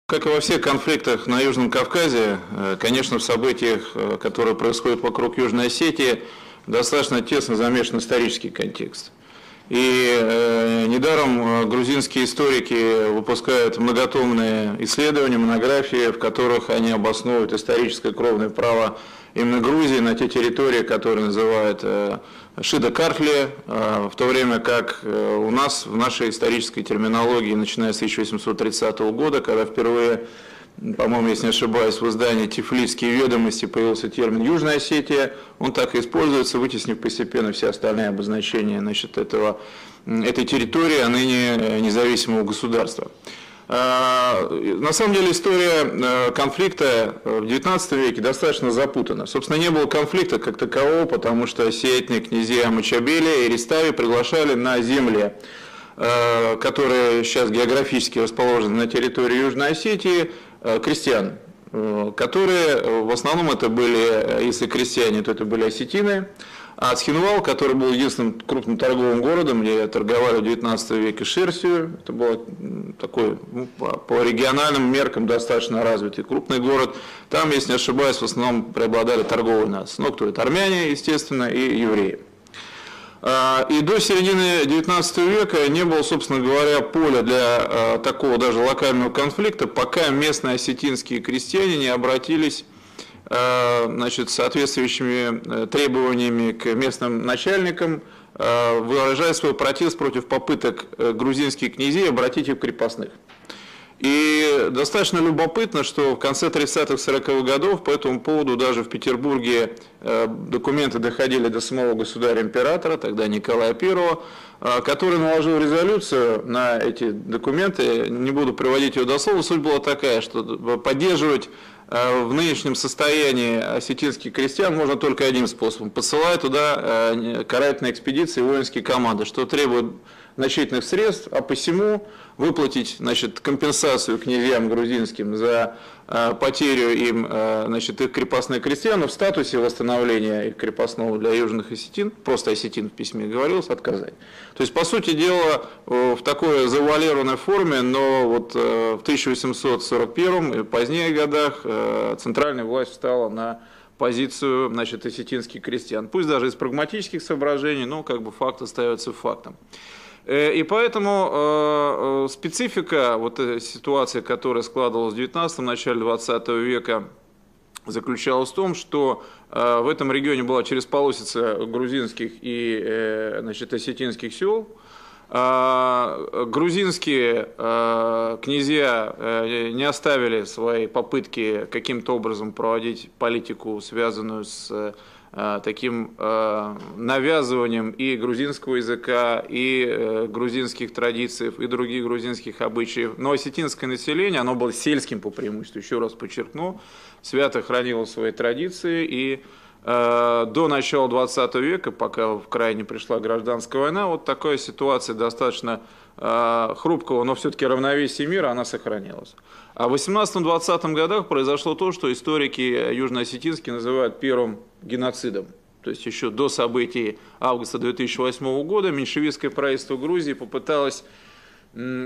Как и во всех конфликтах на Южном Кавказе, конечно, в событиях, которые происходят вокруг Южной Осетии, достаточно тесно замешан исторический контекст. И недаром грузинские историки выпускают многотомные исследования, монографии, в которых они обосновывают историческое кровное право именно Грузии на те территории, которые называют Шида-Картли, в то время как у нас в нашей исторической терминологии, начиная с 1830 года, когда впервые, по-моему, если не ошибаюсь, в издании «Тифлисские ведомости» появился термин «Южная Осетия», он так и используется, вытеснив постепенно все остальные обозначения этой территории, а ныне независимого государства. На самом деле история конфликта в XIX веке достаточно запутана. Собственно, не было конфликта как такового, потому что сиятельные князья Мачабели и Ристави приглашали на земли, которые сейчас географически расположены на территории Южной Осетии, крестьян, которые в основном это были, если крестьяне, то это были осетины. А Цхинвал, который был единственным крупным торговым городом, где торговали в XIX веке шерстью, это был такой, по региональным меркам достаточно развитый крупный город. Там, если не ошибаюсь, в основном преобладали торговые нации. Ну, кто это? Армяне, естественно, и евреи. И до середины XIX века не было, собственно говоря, поля для такого даже локального конфликта, пока местные осетинские крестьяне не обратились соответствующими требованиями к местным начальникам, выражая свой протест против попыток грузинских князей обратить их в крепостных. И достаточно любопытно, что в конце 30-40-х годов по этому поводу даже в Петербурге документы доходили до самого государя-императора, тогда Николая I, который наложил резолюцию на эти документы. Не буду приводить ее дословно, суть была такая, что поддерживать в нынешнем состоянии осетинских крестьян можно только одним способом, посылая туда карательные экспедиции и воинские команды, что требует значительных средств, а посему выплатить компенсацию князьям грузинским за потерю им их крепостных крестьян, но в статусе восстановления их крепостного для южных осетин, просто осетин в письме говорилось, отказать. То есть, по сути дела, в такой завуалированной форме, но вот в 1841 и позднее годах центральная власть встала на позицию осетинских крестьян. Пусть даже из прагматических соображений, но факт остается фактом. И поэтому специфика ситуации, которая складывалась в 19-м, начале 20 века, заключалась в том, что в этом регионе была чересполосица грузинских и осетинских сел. Грузинские князья не оставили свои попытки каким-то образом проводить политику, связанную с таким навязыванием и грузинского языка, и грузинских традиций, и других грузинских обычаев. Но осетинское население, оно было сельским по преимуществу, еще раз подчеркну, свято хранило свои традиции, и до начала 20 века, пока в край не пришла гражданская война, вот такая ситуация достаточно хрупкого, но все-таки равновесия мира, она сохранилась. А в 18-20 годах произошло то, что историки южно-осетинские называют первым геноцидом. То есть еще до событий августа 2008 года меньшевистское правительство Грузии попыталось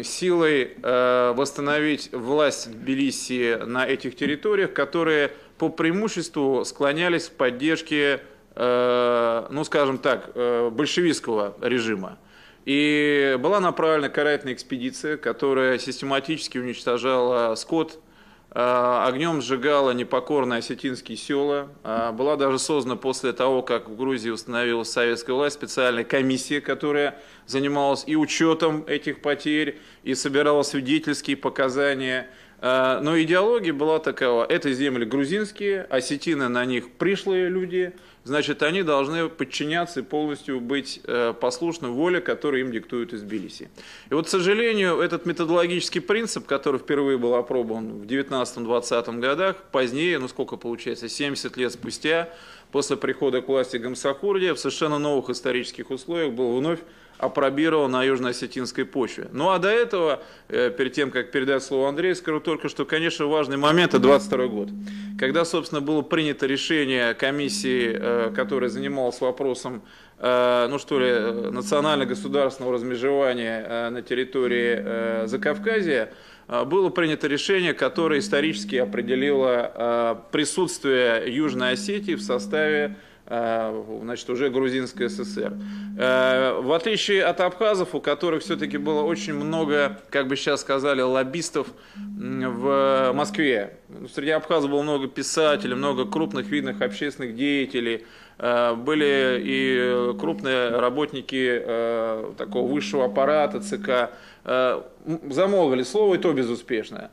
силой восстановить власть в Тбилиси на этих территориях, которые по преимуществу склонялись к поддержке, большевистского режима. И была направлена карательная экспедиция, которая систематически уничтожала скот, огнем сжигала непокорные осетинские села. Была даже создана после того, как в Грузии установилась советская власть, специальная комиссия, которая занималась и учетом этих потерь, и собирала свидетельские показания. Но идеология была такова: это земли грузинские, осетины на них пришлые люди, значит, они должны подчиняться и полностью быть послушны воле, которую им диктуют из Тбилиси. И вот, к сожалению, этот методологический принцип, который впервые был опробован в 19-20 годах, позднее, 70 лет спустя, после прихода к власти Гамсахурдия, в совершенно новых исторических условиях был вновь опробировал на южно-осетинской почве. Ну а до этого, перед тем, как передать слово Андрею, скажу только, что, конечно, важный момент – это 22 год, когда, собственно, было принято решение комиссии, которая занималась вопросом национально-государственного размежевания на территории Закавказья, было принято решение, которое исторически определило присутствие Южной Осетии в составе, значит, уже Грузинской ССР. В отличие от абхазов, у которых все-таки было очень много, как бы сейчас сказали, лоббистов в Москве. Среди абхазов было много писателей, много крупных видных общественных деятелей, были и крупные работники такого высшего аппарата ЦК. Замолвили слово, и то безуспешно.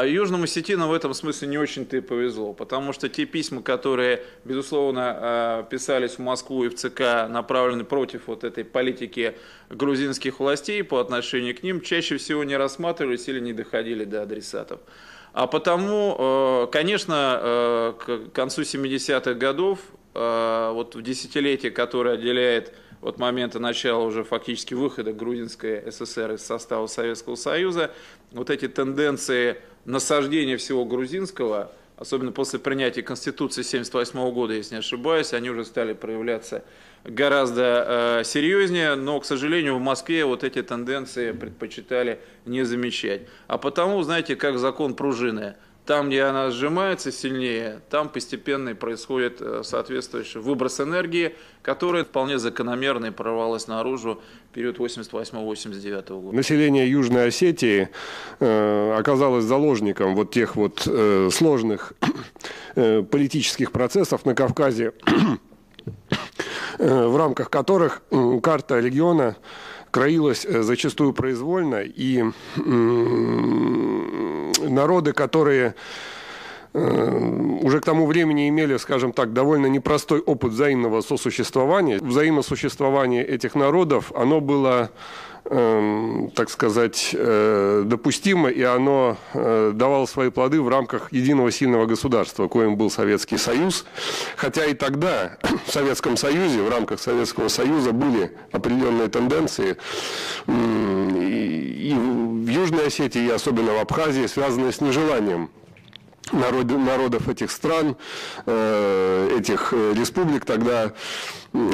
Южным осетинам в этом смысле не очень-то и повезло, потому что те письма, которые, безусловно, писались в Москву и в ЦК, направлены против вот этой политики грузинских властей по отношению к ним, чаще всего не рассматривались или не доходили до адресатов. А потому, конечно, к концу 70-х годов, вот в десятилетие, которое отделяет от момента начала уже фактически выхода Грузинской ССР из состава Советского Союза, вот эти тенденции насаждения всего грузинского, особенно после принятия Конституции 1978 года, если не ошибаюсь, они уже стали проявляться гораздо серьезнее, но, к сожалению, в Москве вот эти тенденции предпочитали не замечать. А потому, знаете, как закон пружины. Там, где она сжимается сильнее, там постепенно происходит соответствующий выброс энергии, который вполне закономерно и прорвалось наружу в период 1988-1989 года. Население Южной Осетии оказалось заложником вот тех вот сложных политических процессов на Кавказе, в рамках которых карта региона краилась зачастую произвольно, и народы, которые уже к тому времени имели, скажем так, довольно непростой опыт взаимного сосуществования. Взаимосуществование этих народов, оно было, так сказать, допустимо, и оно давало свои плоды в рамках единого сильного государства, коим был Советский Союз. Хотя и тогда в Советском Союзе, в рамках Советского Союза были определенные тенденции, и в Южной Осетии, и особенно в Абхазии, связанные с нежеланием народов этих стран, этих республик, тогда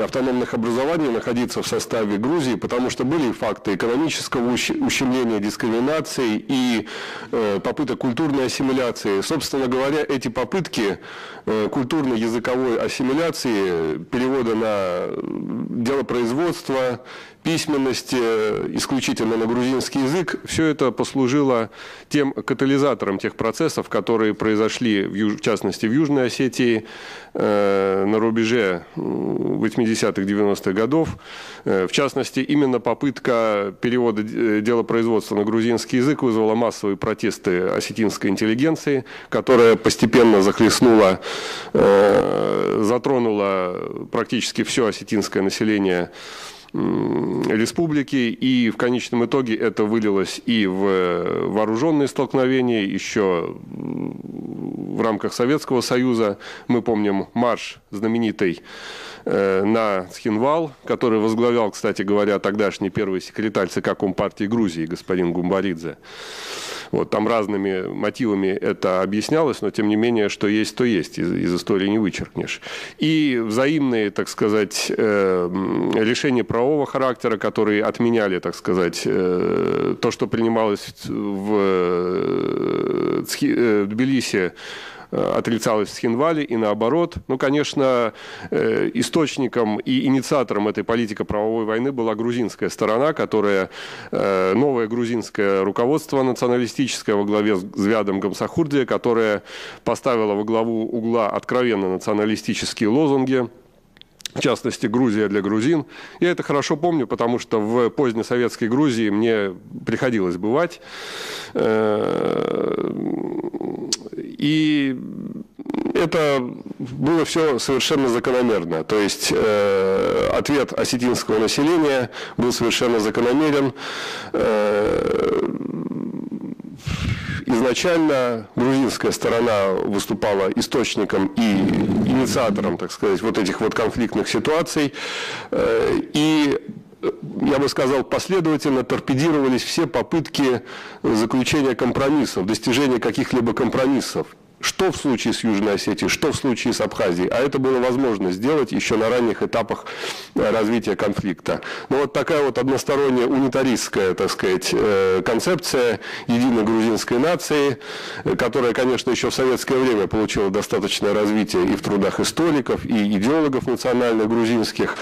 автономных образований, находиться в составе Грузии, потому что были факты экономического ущемления, дискриминации и попыток культурной ассимиляции. Собственно говоря, эти попытки культурно-языковой ассимиляции, перевода на делопроизводство, письменности исключительно на грузинский язык, все это послужило тем катализатором тех процессов, которые произошли, в частности, в Южной Осетии на рубеже 80-х, 90-х годов. В частности, именно попытка перевода делопроизводства на грузинский язык вызвала массовые протесты осетинской интеллигенции, которая постепенно захлестнула, затронула практически все осетинское население республики, и в конечном итоге это вылилось и в вооруженные столкновения. Еще в рамках Советского Союза мы помним марш знаменитый на Цхинвал, который возглавлял, кстати говоря, тогдашний первый секретарь ЦК Компартии Грузии господин Гумбаридзе. Вот, там разными мотивами это объяснялось, но тем не менее, что есть, то есть, из истории не вычеркнешь. И взаимные, так сказать, решения правового характера, которые отменяли, так сказать, то, что принималось в Тбилиси, отрицалось в Цхинвале и наоборот. Ну, конечно, источником и инициатором этой политико-правовой войны была грузинская сторона, которая, новое грузинское руководство националистическое во главе с Звядом Гамсахурдия, которое поставило во главу угла откровенно националистические лозунги, в частности, Грузия для грузин. Я это хорошо помню, потому что в позднесоветской Грузии мне приходилось бывать. И это было все совершенно закономерно. То есть ответ осетинского населения был совершенно закономерен. Изначально грузинская сторона выступала источником и инициатором, так сказать, вот этих вот конфликтных ситуаций. И, я бы сказал, последовательно торпедировались все попытки заключения компромиссов, достижения каких-либо компромиссов. что в случае с Южной Осетией, что в случае с Абхазией. А это было возможно сделать еще на ранних этапах развития конфликта. Но вот такая вот односторонняя унитаристская, так сказать, концепция единой грузинской нации, которая, конечно, еще в советское время получила достаточное развитие и в трудах историков, и идеологов национальных грузинских,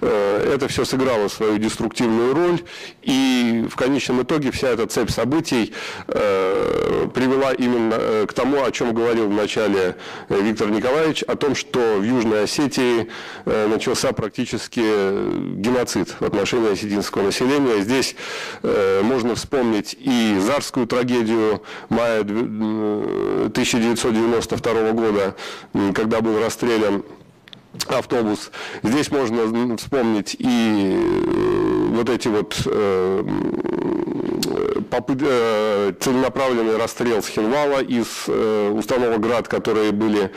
это все сыграло свою деструктивную роль, и в конечном итоге вся эта цепь событий привела именно к тому, о чем говорил в начале Виктор Николаевич, о том, что в Южной Осетии начался практически геноцид в отношении осетинского населения. Здесь можно вспомнить и Зарскую трагедию мая 1992 года, когда был расстрелян автобус. Здесь можно вспомнить и вот эти вот целенаправленный расстрел Схинвала из установок ГРАД, которые были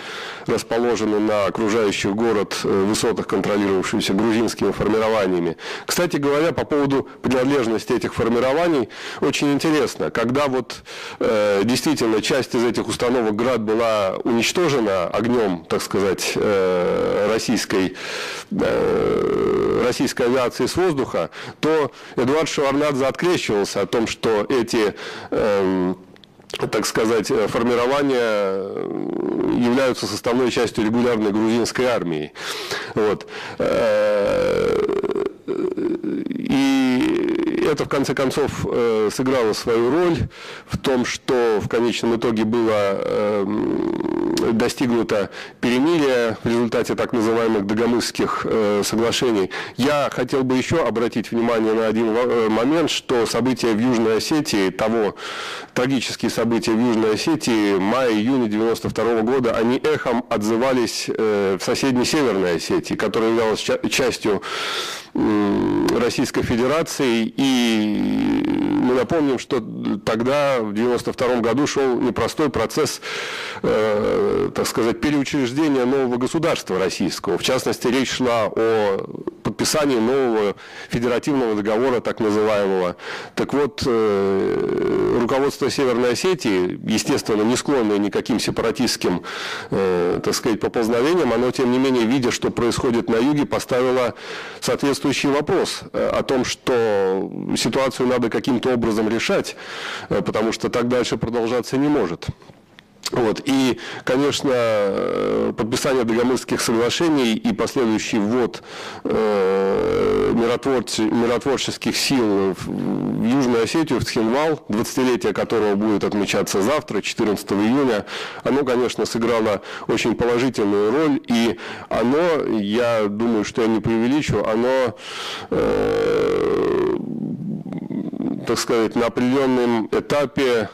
расположены на окружающих город высотах, контролировавшихся грузинскими формированиями. Кстати говоря, по поводу принадлежности этих формирований, очень интересно, когда вот действительно часть из этих установок ГРАД была уничтожена огнем, так сказать, российской авиации с воздуха, то Эдуард Шеварднадзе открещивался о том, что эти, так сказать, формирования являются составной частью регулярной грузинской армии. Вот. И это, в конце концов, сыграло свою роль в том, что в конечном итоге было достигнуто перемирие в результате так называемых Дагомысских соглашений. Я хотел бы еще обратить внимание на один момент, что события в Южной Осетии, трагические события в Южной Осетии мая-июня 1992 года, они эхом отзывались в соседней Северной Осетии, которая являлась частью Российской Федерации, и мы напомним, что тогда, в 1992 году, шел непростой процесс, так сказать, переучреждения нового государства российского. В частности, речь шла о подписании нового федеративного договора, так называемого. Так вот, руководство Северной Осетии, естественно, не склонное никаким сепаратистским, так сказать, поползновениям, оно, тем не менее, видя, что происходит на юге, поставило соответствующий вопрос о том, что ситуацию надо каким-то образом решать, потому что так дальше продолжаться не может. Вот. И, конечно, подписание Дагомысских соглашений и последующий ввод миротворческих сил в Южную Осетию, в Цхинвал, 20-летие которого будет отмечаться завтра, 14 июня, оно, конечно, сыграло очень положительную роль, и оно, я думаю, что я не преувеличу, оно, так сказать, на определенном этапе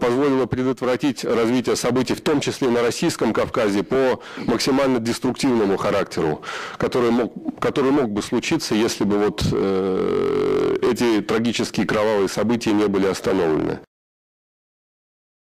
позволило предотвратить развитие событий, в том числе на Российском Кавказе, по максимально деструктивному характеру, который мог бы случиться, если бы вот эти трагические кровавые события не были остановлены.